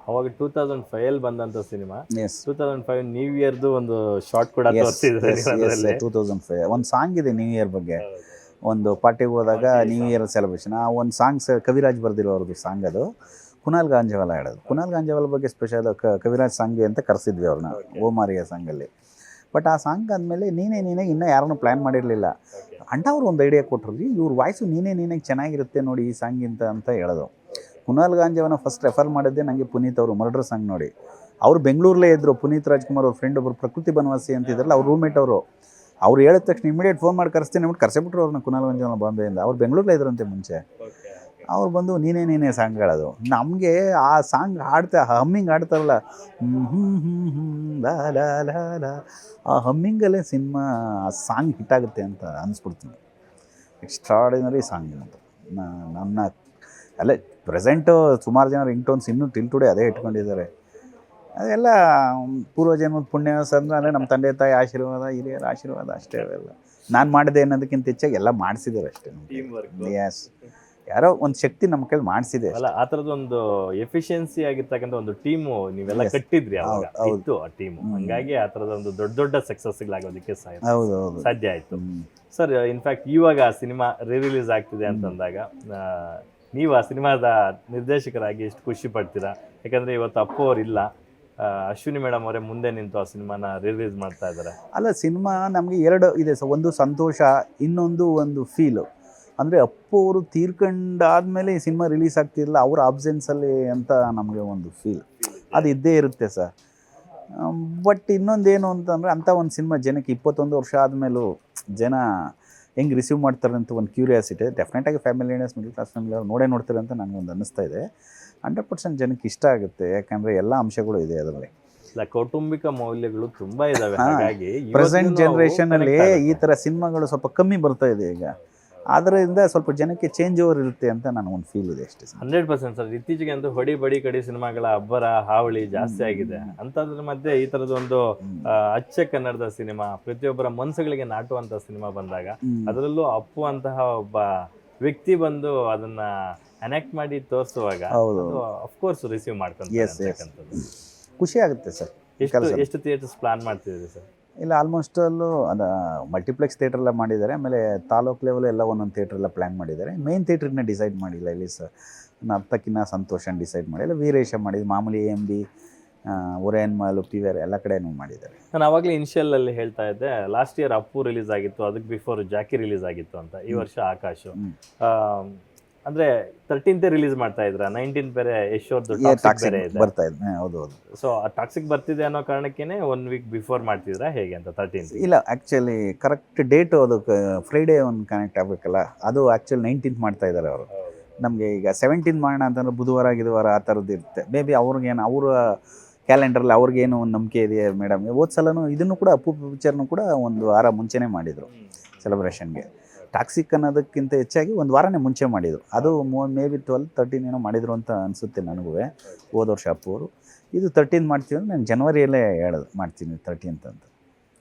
ಅವಾಗ 2005 ಬಂದಂತ cinema. S 2005 new ಇಯರ್ದು ಒಂದು ಶಾರ್ಟ್ ಕೂಡ ತೋರಿಸಿದ್ದಾರೆ ಅದರಲ್ಲಿ. 2005 ಒಂದು ಸಾಂಗ್ ಇದೆ ನ್ಯೂ ಇಯರ್ ಬಗ್ಗೆ. ಒಂದು ಪಾರ್ಟಿಗೆ ಹೋದಾಗ ನ್ಯೂ ಇಯರ್ ಸೆಲೆಬ್ರೇಷನ್, ಆ ಒಂದು ಸಾಂಗ್ಸ್ ಕವಿರಾಜ್ ಬರ್ದಿರೋ ಅವ್ರದ್ದು ಸಾಂಗ್ ಅದು. ಕುನಾಲ್ ಗಾಂಜವಾಲ ಹೇಳೋದು. ಕುನಾಲ್ ಗಾಂಜವಾಲ ಬಗ್ಗೆ ಸ್ಪೆಷಲ್ ಕವಿರಾಜ್ ಸಾಂಗ್ಗೆ ಅಂತ ಕರೆಸಿದ್ವಿ ಅವ್ರನ್ನ ಓಮಾರಿಯ ಸಾಂಗಲ್ಲಿ. ಬಟ್ ಆ ಸಾಂಗ್ ಆದಮೇಲೆ ನೀನೇ ಇನ್ನೂ ಯಾರನ್ನೂ ಪ್ಲ್ಯಾನ್ ಮಾಡಿರಲಿಲ್ಲ. ಅಣ್ಣ ಅವರು ಒಂದು ಐಡಿಯಾ ಕೊಟ್ಟರು, ಇವ್ರ ವಾಯ್ಸು ನೀನೇ ಚೆನ್ನಾಗಿರುತ್ತೆ ನೋಡಿ ಈ ಸಾಂಗಿಂತ ಅಂತ ಹೇಳೋದು. ಕುನಾಲ್ ಗಾಂಜವನ ಫಸ್ಟ್ ರೆಫರ್ ಮಾಡಿದ್ದೆ ನನಗೆ ಪುನೀತ್ ಅವರು ಮರ್ಡರ್ ಸಾಂಗ್ ನೋಡಿ. ಅವರು ಬೆಂಗಳೂರಲ್ಲೇ ಇದ್ದರು. ಪುನೀತ್ ರಾಜ್ಕುಮಾರ್ ಅವ್ರ ಫ್ರೆಂಡ್ ಒಬ್ಬರು ಪ್ರಕೃತಿ ಬನವಾಸಿ ಅಂತಿದ್ರಲ್ಲ, ಅವ್ರ ರೂಮ್ಮೇಟ್ ಅವರು. ಅವ್ರು ಹೇಳಿದ ತಕ್ಷಣ ಇಮಿಡಿಯೇಟ್ ಫೋನ್ ಮಾಡಿ ಕರೆಸ್ತೀನಿ ಅಂದ್ಬಿಟ್ಟು ಕರೆಸಿಬಿಟ್ರು ಅವ್ರನ್ನ, ಕುನಾಲ್ ಗಾಂಜವನ ಬಾಂಬೆಯಿಂದ. ಅವ್ರು ಬೆಂಗಳೂರಲ್ಲೇ ಇದ್ರಂತೆ ಮುಂಚೆ. ಅವ್ರು ಬಂದು ನೀನೇ ಸಾಂಗ್ ಹೇಳೋದು. ನಮಗೆ ಆ ಸಾಂಗ್ ಹಮ್ಮಿಂಗ್ ಆಡ್ತಾರಲ್ಲ, ಲಾ ಲಾ ಲಾ ಲಾ, ಆ ಹಮ್ಮಿಂಗಲ್ಲೇ ಸಿನಿಮಾ ಸಾಂಗ್ ಹಿಟ್ಟಾಗುತ್ತೆ ಅಂತ ಅನಿಸ್ಬಿಡ್ತೀನಿ. ಎಕ್ಸ್ಟ್ರಾಡಿನರಿ ಸಾಂಗ್ ಅಂತ ನನ್ನ ಅಲ್ಲೇ ಪ್ರೆಸೆಂಟು ಸುಮಾರು ಜನ ರಿಂಗ್ ಟೋನ್ಸ್ ಇನ್ನೂ ಟಿಲ್ ಟುಡೇ ಅದೇ ಇಟ್ಕೊಂಡಿದ್ದಾರೆ. ಅದೆಲ್ಲ ಪೂರ್ವಜನ್ಮದ ಪುಣ್ಯ ಅಂದರೆ ನಮ್ಮ ತಂದೆ ತಾಯಿ ಆಶೀರ್ವಾದ, ಹಿರಿಯರ ಆಶೀರ್ವಾದ ಅಷ್ಟೇ. ಅವೆಲ್ಲ ನಾನು ಮಾಡಿದೆ ಅನ್ನೋದಕ್ಕಿಂತ ಹೆಚ್ಚಾಗಿ ಎಲ್ಲ ಮಾಡಿಸಿದ್ದಾರೆ ಅಷ್ಟೇ. ಎಸ್, ಯಾರೋ ಒಂದು ಶಕ್ತಿ ನಮ್ಮ ಕೈಲಿ ಮಾಡಿಸಿದೆ ಅಲ್ಲ. ಆ ಥರದೊಂದು ಎಫಿಷಿಯನ್ಸಿ ಆಗಿರ್ತಕ್ಕಂಥ ಒಂದು ಟೀಮು ನೀವೆಲ್ಲ ಕಟ್ಟಿದ್ರಿ ಅವಾಗ, ಇತ್ತು ಆ ಟೀಮು. ಹಂಗಾಗಿ ಆ ಥರದ ಒಂದು ದೊಡ್ಡ ಸಕ್ಸಸ್ಗಳಾಗೋದಕ್ಕೆ ಸಾಧ್ಯ ಆಯಿತು. ಸರ್, ಇನ್ಫ್ಯಾಕ್ಟ್ ಇವಾಗ ಸಿನಿಮಾ ರಿಲೀಸ್ ಆಗ್ತಿದೆ ಅಂತಂದಾಗ ನೀವು ಆ ಸಿನಿಮಾದ ನಿರ್ದೇಶಕರಾಗಿ ಎಷ್ಟು ಖುಷಿ ಪಡ್ತೀರಾ? ಯಾಕಂದರೆ ಇವತ್ತು ಅಪ್ಪು ಅವ್ರು ಇಲ್ಲ, ಅಶ್ವಿನಿ ಮೇಡಮ್ ಅವರೇ ಮುಂದೆ ನಿಂತು ಆ ಸಿನಿಮಾನ ರಿಲೀಸ್ ಮಾಡ್ತಾ ಇದ್ದಾರೆ. ಅಲ್ಲ, ಸಿನಿಮಾ ನಮಗೆ ಎರಡು ಇದೆ. ಒಂದು ಸಂತೋಷ, ಇನ್ನೊಂದು ಒಂದು ಫೀಲು. ಅಂದರೆ ಅಪ್ಪು ಅವರು ತೀರ್ಕೊಂಡಾದ್ಮೇಲೆ ಈ ಸಿನಿಮಾ ರಿಲೀಸ್ ಆಗ್ತಿರಲಿಲ್ಲ, ಅವ್ರ ಆಬ್ಸೆನ್ಸಲ್ಲಿ ಅಂತ ನಮಗೆ ಒಂದು ಫೀಲ್ ಅದು ಇದ್ದೇ ಇರುತ್ತೆ ಸರ್. ಬಟ್ ಇನ್ನೊಂದೇನು ಅಂತಂದರೆ, ಅಂಥ ಒಂದು ಸಿನಿಮಾ ಜನಕ್ಕೆ 21 ವರ್ಷ ಆದಮೇಲೂ ಜನ ಹೆಂಗೆ ರಿಸೀವ್ ಮಾಡ್ತಾರೆ ಅಂತ ಒಂದು ಕ್ಯೂರಿಯಾಸಿಟಿ. ಡೆಫಿನೆಟಾಗಿ ಫ್ಯಾಮಿಲಿ ಮಿಡಲ್ ಕ್ಲಾಸ್ ಫ್ಯಾಮಿಲಿ ಅವ್ರು ನೋಡ್ತಾರೆ ಅಂತ ನನಗೊಂದು ಅನ್ನಿಸ್ತಾ ಇದೆ. 100% ಜನಕ್ಕೆ ಇಷ್ಟ ಆಗುತ್ತೆ, ಯಾಕಂದರೆ ಎಲ್ಲ ಅಂಶಗಳು ಇದೆ ಅದರಲ್ಲಿ. ಇಲ್ಲ, ಕೌಟುಂಬಿಕ ಮೌಲ್ಯಗಳು ತುಂಬ ಇದ್ದಾವೆ. ಹಾಗಾಗಿ ಪ್ರೆಸೆಂಟ್ ಜನ್ರೇಷನಲ್ಲಿ ಈ ಥರ ಸಿನಿಮಾಗಳು ಸ್ವಲ್ಪ ಕಮ್ಮಿ ಬರ್ತಾ ಇದೆ ಈಗ. ಅದರಿಂದ ಸ್ವಲ್ಪ ಜನಕ್ಕೆ ಚೇಂಜ್ ಓವರ್ ಇರುತ್ತೆ ಅಂತ ನನಗೊಂದು ಫೀಲ್ ಇದೆ ಅಷ್ಟೇ. 100% ಸರ್. ಇತ್ತೀಚೆಗೆ ಅಂತೂ ಹೊಡಿ ಬಡಿ ಕಡಿ ಸಿನಿಮಾಗಳ ಅಬ್ಬರ ಹಾವಳಿ ಜಾಸ್ತಿ ಆಗಿದೆ. ಅಂಥದ್ರ ಮಧ್ಯೆ ಈ ಥರದೊಂದು ಅಚ್ಚ ಕನ್ನಡದ ಸಿನಿಮಾ, ಪ್ರತಿಯೊಬ್ಬರ ಮನಸ್ಸುಗಳಿಗೆ ನಾಟುವಂಥ ಸಿನಿಮಾ ಬಂದಾಗ, ಅದರಲ್ಲೂ ಅಪ್ಪು ಅಂತಹ ಒಬ್ಬ ವ್ಯಕ್ತಿ ಬಂದು ಅದನ್ನ ಅನೆಕ್ಟ್ ಮಾಡಿ ತೋರಿಸುವಾಗ ಅಫ್ಕೋರ್ಸ್ ರಿಸೀವ್ ಮಾಡ್ಕೊಂತ ಖುಷಿ ಆಗುತ್ತೆ ಸರ್. ಎಷ್ಟು ಥಿಯೇಟರ್ಸ್ ಪ್ಲಾನ್ ಮಾಡ್ತಿದ್ದೀರಿ ಸರ್? ಇಲ್ಲ, ಆಲ್ಮೋಸ್ಟ್ ಅಲ್ಲೂ ಅದು ಮಲ್ಟಿಪ್ಲೆಕ್ಸ್ ಥಿಯೇಟ್ರೆಲ್ಲ ಮಾಡಿದ್ದಾರೆ. ಆಮೇಲೆ ತಾಲೂಕು ಲೆವೆಲ್ ಎಲ್ಲ ಒಂದೊಂದು ಥಿಯೇಟ್ರೆಲ್ಲ ಪ್ಲ್ಯಾನ್ ಮಾಡಿದ್ದಾರೆ. ಮೇನ್ ಥಿಯೇಟ್ರನ್ನ ಡಿಸೈಡ್ ಮಾಡಿಲ್ಲ ಇಲ್ಲಿ ಸರ್. ನರ್ತಕಿನ ಸಂತೋಷನ ಡಿಸೈಡ್ ಮಾಡಿಲ್ಲ. ವೀರೇಶ ಮಾಡಿದ್ದು, ಮಾಮೂಲಿ AMB, ಒರೇನ್ ಮಾಲು, PVR ಎಲ್ಲ ಕಡೆನೂ ಮಾಡಿದ್ದಾರೆ. ನಾನು ಆವಾಗಲೇ ಇನಿಷಿಯಲಲ್ಲಿ ಹೇಳ್ತಾ ಇದ್ದೆ, ಲಾಸ್ಟ್ ಇಯರ್ ಅಪ್ಪು ರಿಲೀಸ್ ಆಗಿತ್ತು, ಅದಕ್ಕೆ ಬಿಫೋರ್ ಜಾಕಿ ರಿಲೀಸ್ ಆಗಿತ್ತು ಅಂತ. ಈ ವರ್ಷ ಆಕಾಶ್ ಅಂದರೆ 13th ರಿಲೀಸ್ ಮಾಡ್ತಾ ಇದ್ರ, 19th ಬೇರೆ ಯಶೋರ್ದು ಟಾಕ್ಸಿಕ್ ಬರ್ತಾ ಇದೆ. ಹೌದು. ಸೊ ಆ ಟಾಕ್ಸಿಕ್ ಬರ್ತಿದೆ ಅನ್ನೋ ಕಾರಣಕ್ಕೇ 1 ವೀಕ್ ಬಿಫೋರ್ ಮಾಡ್ತಿದ್ರಾ ಹೇಗೆ ಅಂತ? 13th ಇಲ್ಲ, ಆ್ಯಕ್ಚುಲಿ ಕರೆಕ್ಟ್ ಡೇಟು ಅದು ಫ್ರೈಡೇ ಒಂದು ಕನೆಕ್ಟ್ ಆಗಬೇಕಲ್ಲ, ಅದು ಆ್ಯಕ್ಚುಲಿ 19th ಮಾಡ್ತಾ ಇದ್ದಾರೆ ಅವರು. ನಮಗೆ ಈಗ 17th ಮಾಡೋಣ ಅಂತಂದ್ರೆ ಬುಧವಾರ ಗಿದುವಾರ ಆ ಥರದ್ದು ಇರುತ್ತೆ. ಮೇ ಬಿ ಅವ್ರಿಗೇನು ಅವರ ಕ್ಯಾಲೆಂಡ್ರಲ್ಲಿ ಅವ್ರಿಗೇನು ಒಂದು ನಂಬಿಕೆ ಇದೆಯಾ ಮೇಡಮ್. ಹೋದ ಸಲನೂ ಇದನ್ನು ಕೂಡ ಅಪ್ಪು ಪಿಕ್ಚರ್ನು ಕೂಡ ಒಂದು ವಾರ ಮುಂಚೆನೇ ಮಾಡಿದರು ಸೆಲೆಬ್ರೇಷನ್ಗೆ. ಟಾಕ್ಸಿಕ್ ಅನ್ನೋದಕ್ಕಿಂತ ಹೆಚ್ಚಾಗಿ ಒಂದು ವಾರನೇ ಮುಂಚೆ ಮಾಡಿದರು. ಅದು ಮೇ ಬಿ 12-13 ಏನೋ ಮಾಡಿದರು ಅಂತ ಅನಿಸುತ್ತೆ ನನಗೂ. ಹೋದ ವರ್ಷ ಅಪ್ಪು ಅವರು ಇದು 13th ಮಾಡ್ತೀವಿ ಅಂದರೆ ನಾನು ಜನವರಿಯಲ್ಲೇ ಹೇಳೋದು ಮಾಡ್ತೀನಿ 13th ಅಂತ.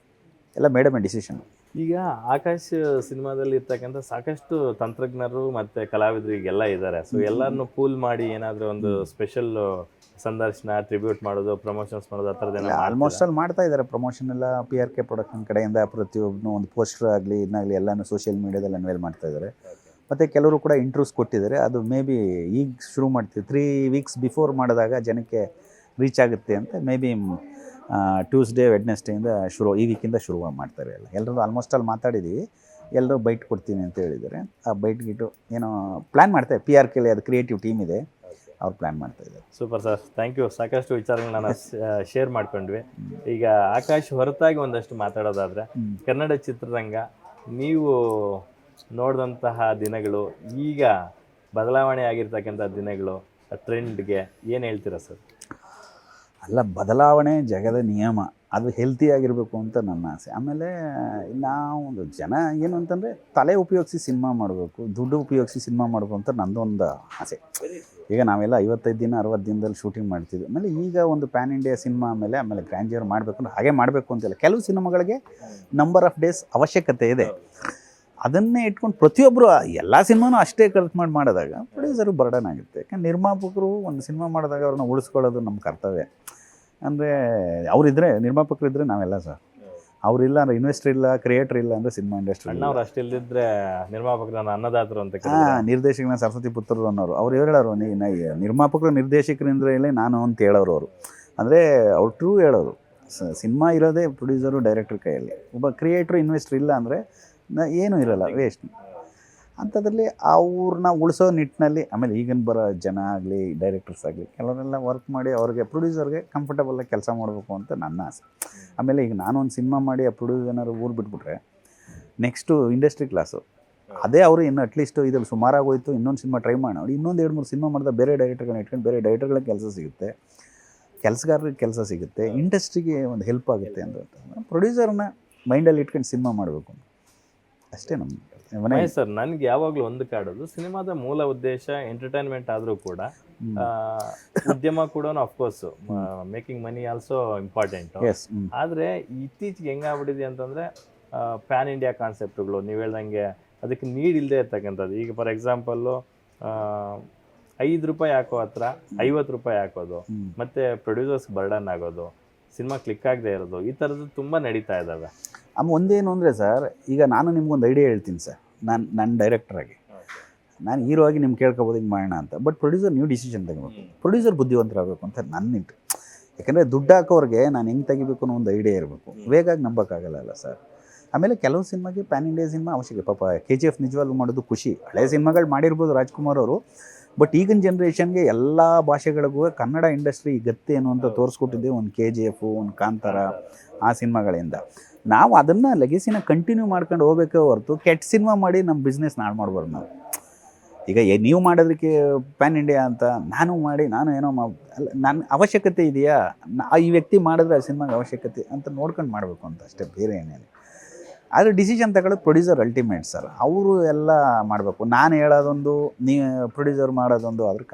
ಎಲ್ಲ ಮೇಡಮೇ ಡಿಸಿಷನ್. ಈಗ ಆಕಾಶ್ ಸಿನಿಮಾದಲ್ಲಿ ಇರ್ತಕ್ಕಂಥ ಸಾಕಷ್ಟು ತಂತ್ರಜ್ಞರು ಮತ್ತು ಕಲಾವಿದರು ಈಗೆಲ್ಲ ಇದ್ದಾರೆ. ಸೊ ಎಲ್ಲರನ್ನೂ ಪೂಲ್ ಮಾಡಿ ಏನಾದರೂ ಒಂದು ಸ್ಪೆಷಲ್ ಸಂದರ್ಶನ, ಟ್ರಿಬ್ಯೂಟ್ ಮಾಡೋದು, ಪ್ರಮೋಷನ್ಸ್ ಮಾಡೋದು, ಆ ಥರದ್ದೆಲ್ಲ ಆಲ್ಮೋಸ್ಟ್ ಅಲ್ಲಿ ಮಾಡ್ತಾ ಇದ್ದಾರೆ. ಪ್ರಮೋಷನ್ ಎಲ್ಲ PRK ಪ್ರೊಡಕ್ಷನ್ ಕಡೆಯಿಂದ ಪ್ರತಿಯೊಬ್ಬನು ಒಂದು ಪೋಸ್ಟರ್ ಆಗಲಿ ಇದನ್ನಾಗಲಿ ಎಲ್ಲನೂ ಸೋಷಿಯಲ್ ಮೀಡಿಯಾದಲ್ಲಿ ಅನ್ವೇಲ್ ಮಾಡ್ತಾ ಇದ್ದಾರೆ. ಮತ್ತು ಕೆಲವರು ಕೂಡ ಇಂಟ್ರೂಸ್ ಕೊಟ್ಟಿದ್ದಾರೆ. ಅದು ಮೇ ಬಿ ಈಗ ಶುರು ಮಾಡ್ತೀವಿ, 3 weeks ಬಿಫೋರ್ ಮಾಡಿದಾಗ ಜನಕ್ಕೆ ರೀಚ್ ಆಗುತ್ತೆ ಅಂತ. ಮೇ ಬಿ ಟ್ಯೂಸ್ಡೇ ವೆಡ್ನೆಸ್ಡೇಯಿಂದ ಈ ವೀಕಿಂದ ಶುರು ಮಾಡ್ತಾರೆ. ಎಲ್ಲರೂ ಆಲ್ಮೋಸ್ಟ್ ಅಲ್ಲಿ ಮಾತಾಡಿದ್ದೀವಿ. ಎಲ್ಲರೂ ಬೈಟ್ ಕೊಡ್ತೀನಿ ಅಂತ ಹೇಳಿದ್ದಾರೆ. ಆ ಬೈಟ್ ಗಿಟ್ಟು ಏನೋ ಪ್ಲ್ಯಾನ್ ಮಾಡ್ತಾರೆ. PRK ಅದು ಕ್ರಿಯೇಟಿವ್ ಟೀಮ್ ಇದೆ, ಅವ್ರು ಪ್ಲ್ಯಾನ್ ಮಾಡ್ತಾ ಇದ್ದಾರೆ. Super sir, thank you. ಸಾಕಷ್ಟು ವಿಚಾರಗಳನ್ನ ಶೇರ್ ಮಾಡ್ಕೊಂಡ್ವಿ. ಈಗ ಆಕಾಶ್ ಹೊರತಾಗಿ ಒಂದಷ್ಟು ಮಾತಾಡೋದಾದರೆ, ಕನ್ನಡ ಚಿತ್ರರಂಗ ನೀವು ನೋಡಿದಂತಹ ದಿನಗಳು, ಈಗ ಬದಲಾವಣೆ ಆಗಿರ್ತಕ್ಕಂಥ ದಿನಗಳು, ಟ್ರೆಂಡ್ಗೆ ಏನು ಹೇಳ್ತೀರಾ ಸರ್? ಅಲ್ಲ, ಬದಲಾವಣೆ ಜಗದ ನಿಯಮ, ಅದು ಹೆಲ್ತಿಯಾಗಿರಬೇಕು ಅಂತ ನನ್ನ ಆಸೆ. ಆಮೇಲೆ ನಾವು ಜನ ಏನು ಅಂತಂದರೆ ತಲೆ ಉಪಯೋಗಿಸಿ ಸಿನಿಮಾ ಮಾಡಬೇಕು, ದುಡ್ಡು ಉಪಯೋಗಿಸಿ ಸಿನಿಮಾ ಮಾಡಬೇಕು ಅಂತ ನಂದೊಂದು ಆಸೆ. ಈಗ ನಾವೆಲ್ಲ 55 ದಿನ 60 ದಿನದಲ್ಲಿ ಶೂಟಿಂಗ್ ಮಾಡ್ತಿದ್ವಿ. ಆಮೇಲೆ ಈಗ ಒಂದು ಪ್ಯಾನ್ ಇಂಡಿಯಾ ಸಿನಿಮಾ ಆಮೇಲೆ ಗ್ರ್ಯಾಂಡಿಯರ್ ಮಾಡಬೇಕು ಅಂದ್ರೆ ಹಾಗೆ ಮಾಡಬೇಕು ಅಂತಿಲ್ಲ. ಕೆಲವು ಸಿನಿಮಾಗಳಿಗೆ ನಂಬರ್ ಆಫ್ ಡೇಸ್ ಅವಶ್ಯಕತೆ ಇದೆ. ಅದನ್ನೇ ಇಟ್ಕೊಂಡು ಪ್ರತಿಯೊಬ್ಬರು ಎಲ್ಲ ಸಿನಿಮಾನೂ ಅಷ್ಟೇ ಖರ್ಚು ಮಾಡಿದಾಗ ಪ್ರೊಡ್ಯೂಸರು ಬರ್ಡನ್ ಆಗುತ್ತೆ. ಯಾಕಂದ್ರೆ ನಿರ್ಮಾಪಕರು ಒಂದು ಸಿನಿಮಾ ಮಾಡಿದಾಗ ಅವ್ರನ್ನ ಉಳಿಸ್ಕೊಳ್ಳೋದು ನಮ್ಮ ಕರ್ತವ್ಯ. ಅಂದರೆ ಅವರಿದ್ದರೆ, ನಿರ್ಮಾಪಕರಿದ್ದರೆ ನಾವೆಲ್ಲ ಸರ್. ಅವರಿಲ್ಲ ಅಂದರೆ ಇನ್ವೆಸ್ಟರ್ ಇಲ್ಲ, ಕ್ರಿಯೇಟರ್ ಇಲ್ಲ ಅಂದರೆ ಸಿನಿಮಾ ಇಂಡಸ್ಟ್ರಿ ಅಣ್ಣವ್ರು ಅಷ್ಟಿಲ್ದಿದ್ರೆ ನಿರ್ಮಾಪಕರನ್ನ ಅನ್ನದಾತರು ಅಂತ ನಿರ್ದೇಶಕನ ಸರಸ್ವತಿ ಪುತ್ರರು ಅನ್ನೋರು ಅವ್ರು ಹೇಳೋರು, ನಿರ್ಮಾಪಕರು ನಿರ್ದೇಶಕರಿಂದಲೇ ನಾನು ಅಂತ ಹೇಳೋರು ಅವರು. ಅಂದರೆ ಅವ್ರು ಟ್ರೂ ಹೇಳೋರು. ಸಿನಿಮಾ ಇರೋದೇ ಪ್ರೊಡ್ಯೂಸರು ಡೈರೆಕ್ಟರ್ ಕೈಯಲ್ಲಿ. ಒಬ್ಬ ಕ್ರಿಯೇಟ್ರು ಇನ್ವೆಸ್ಟರ್ ಇಲ್ಲ ಅಂದರೆ ಏನೂ ಇರೋಲ್ಲ, ವೇಸ್ಟ್. ಅಂಥದ್ರಲ್ಲಿ ಅವ್ರನ್ನ ಉಳಿಸೋ ನಿಟ್ಟಿನಲ್ಲಿ ಆಮೇಲೆ ಈಗಿನ ಬರೋ ಜನ ಆಗಲಿ, ಡೈರೆಕ್ಟರ್ಸ್ ಆಗಲಿ, ಕೆಲವರೆಲ್ಲ ವರ್ಕ್ ಮಾಡಿ ಅವ್ರಿಗೆ ಪ್ರೊಡ್ಯೂಸರ್ಗೆ ಕಂಫರ್ಟಬಲಾಗಿ ಕೆಲಸ ಮಾಡಬೇಕು ಅಂತ ನನ್ನ ಆಸೆ. ಆಮೇಲೆ ಈಗ ನಾನೊಂದು ಸಿನಿಮಾ ಮಾಡಿ ಆ ಪ್ರೊಡ್ಯೂಸರ್ ಏನಾದ್ರು ಊರು ಬಿಟ್ಬಿಟ್ರೆ ನೆಕ್ಸ್ಟು ಇಂಡಸ್ಟ್ರಿ ಕ್ಲಾಸು ಅದೇ ಅವರು ಇನ್ನು ಅಟ್ಲೀಸ್ಟ್ ಇದ್ರಲ್ಲಿ ಸುಮಾರಾಗೋಯ್ತು, ಇನ್ನೊಂದು ಸಿನಿಮಾ ಟ್ರೈ ಮಾಡೋಣ, ಇನ್ನೊಂದು 2-3 ಸಿನಿಮಾ ಮಾಡಿದ ಬೇರೆ ಡೈರೆಕ್ಟರ್ಗಳನ್ನ ಇಟ್ಕೊಂಡು ಬೇರೆ ಡೈರೆಕ್ಟರ್ಗಳಿಗೆ ಕೆಲಸ ಸಿಗುತ್ತೆ, ಕೆಲಸಗಾರರಿಗೆ ಕೆಲಸ ಸಿಗುತ್ತೆ, ಇಂಡಸ್ಟ್ರಿಗೆ ಒಂದು ಹೆಲ್ಪ್ ಆಗುತ್ತೆ ಅಂತ ಪ್ರೊಡ್ಯೂಸರ್ನ ಮೈಂಡಲ್ಲಿ ಇಟ್ಕೊಂಡು ಸಿನಿಮಾ ಮಾಡಬೇಕು ಅಷ್ಟೇ ನಮ್ಮ ಸರ್. ನನಗೆ ಯಾವಾಗಲೂ ಒಂದು ಕಾಡೋದು, ಸಿನಿಮಾದ ಮೂಲ ಉದ್ದೇಶ ಎಂಟರ್ಟೈನ್ಮೆಂಟ್ ಆದರೂ ಕೂಡ ಉದ್ಯಮ ಕೂಡ of course making money also important. ಆದರೆ ಇತ್ತೀಚೆಗೆ ಹೆಂಗಾಗ್ಬಿಟ್ಟಿದೆ ಅಂತಂದರೆ ಪ್ಯಾನ್ ಇಂಡಿಯಾ ಕಾನ್ಸೆಪ್ಟ್ಗಳು ನೀವು ಹೇಳ್ದಂಗೆ ಅದಕ್ಕೆ ನೀಡ್ ಇಲ್ಲದೆ ಇರ್ತಕ್ಕಂಥದ್ದು. ಈಗ ಫಾರ್ ಎಕ್ಸಾಂಪಲ್ಲು ₹5 ಹಾಕೋ ಹತ್ರ ₹50 ಹಾಕೋದು, ಮತ್ತು ಪ್ರೊಡ್ಯೂಸರ್ಸ್ ಬರ್ಡನ್ ಆಗೋದು, ಸಿನಿಮಾ ಕ್ಲಿಕ್ ಆಗದೆ ಇರೋದು, ಈ ಥರದ್ದು ತುಂಬ ನಡೀತಾ ಇದ್ದಾವೆ. ಒಂದೇನು ಅಂದರೆ ಸರ್, ಈಗ ನಾನು ನಿಮ್ಗೊಂದು ಐಡಿಯಾ ಹೇಳ್ತೀನಿ ಸರ್. ನನ್ನ ಡೈರೆಕ್ಟ್ರಾಗಿ ನಾನು ಹೀರೋ ಆಗಿ ನಿಮ್ಗೆ ಕೇಳ್ಕೊಬೋದು ಹಿಂಗೆ ಮಾಡೋಣ ಅಂತ. ಬಟ್ ಪ್ರೊಡ್ಯೂಸರ್ ನೀವು ಡಿಸಿಷನ್ ತೆಗಿಬೇಕು. ಪ್ರೊಡ್ಯೂಸರ್ ಬುದ್ಧಿವಂತರಾಗಬೇಕು ಅಂತ ನನ್ನಿಟ್ಟು. ಯಾಕಂದರೆ ದುಡ್ಡು ಹಾಕೋರಿಗೆ ನಾನು ಹೆಂಗೆ ತೆಗಿಬೇಕು ಅನ್ನೋ ಒಂದು ಐಡಿಯಾ ಇರಬೇಕು. ವೇಗಾಗಿ ನಂಬೋಕ್ಕಾಗಲ್ಲ ಸರ್. ಆಮೇಲೆ ಕೆಲವು ಸಿನಿಮಾಗೆ ಪ್ಯಾನ್ ಇಂಡಿಯಾ ಸಿನಿಮಾ ಅವಶ್ಯಕ. ಪಾಪ KGF ನಿಜವಾಗ್ಲೂ ಮಾಡೋದು ಖುಷಿ. ಹಳೆ ಸಿನಿಮಾಗಳು ಮಾಡಿರ್ಬೋದು ರಾಜ್ಕುಮಾರ್ ಅವರು, ಬಟ್ ಈಗಿನ ಜನ್ರೇಷನ್ಗೆ ಎಲ್ಲ ಭಾಷೆಗಳಿಗೂ ಕನ್ನಡ ಇಂಡಸ್ಟ್ರಿ ಗತ್ತೆ ಏನು ಅಂತ ತೋರಿಸ್ಕೊಟ್ಟಿದ್ದೆ ಒಂದು KGF, ಒಂದು ಕಾಂತಾರ, ಆ ಸಿನಿಮಾಗಳಿಂದ. ನಾವು ಅದನ್ನು ಲೆಗೆಸಿನ ಕಂಟಿನ್ಯೂ ಮಾಡ್ಕೊಂಡು ಹೋಗಬೇಕೇ ಹೊರತು ಕೆಟ್ಟ ಸಿನಿಮಾ ಮಾಡಿ ನಮ್ಮ ಬಿಸ್ನೆಸ್ ನಾಳು ಮಾಡ್ಬಾರ್ದು ನಾವು. ಈಗ ನೀವು ಮಾಡೋದಕ್ಕೆ ಪ್ಯಾನ್ ಇಂಡಿಯಾ ಅಂತ ನಾನು ಮಾಡಿ ನಾನು ಏನೋ ಅಲ್ಲ, ನನ್ನ ಅವಶ್ಯಕತೆ ಇದೆಯಾ, ಈ ವ್ಯಕ್ತಿ ಮಾಡಿದ್ರೆ ಆ ಸಿನಿಮಾಗೆ ಅವಶ್ಯಕತೆ ಅಂತ ನೋಡ್ಕೊಂಡು ಮಾಡಬೇಕು ಅಂತ ಅಷ್ಟೇ, ಬೇರೆ ಏನೇನು. ಆದರೆ ಡಿಸಿಷನ್ ತಗೊಳ್ಳೋದು ಪ್ರೊಡ್ಯೂಸರ್ ಅಲ್ಟಿಮೇಟ್ ಸರ್. ಅವರು ಎಲ್ಲ ಮಾಡಬೇಕು. ನಾನು ಹೇಳೋದೊಂದು, ನೀವು ಪ್ರೊಡ್ಯೂಸರ್ ಮಾಡೋದೊಂದು, ಅದ್ರ ಕಷ್ಟ.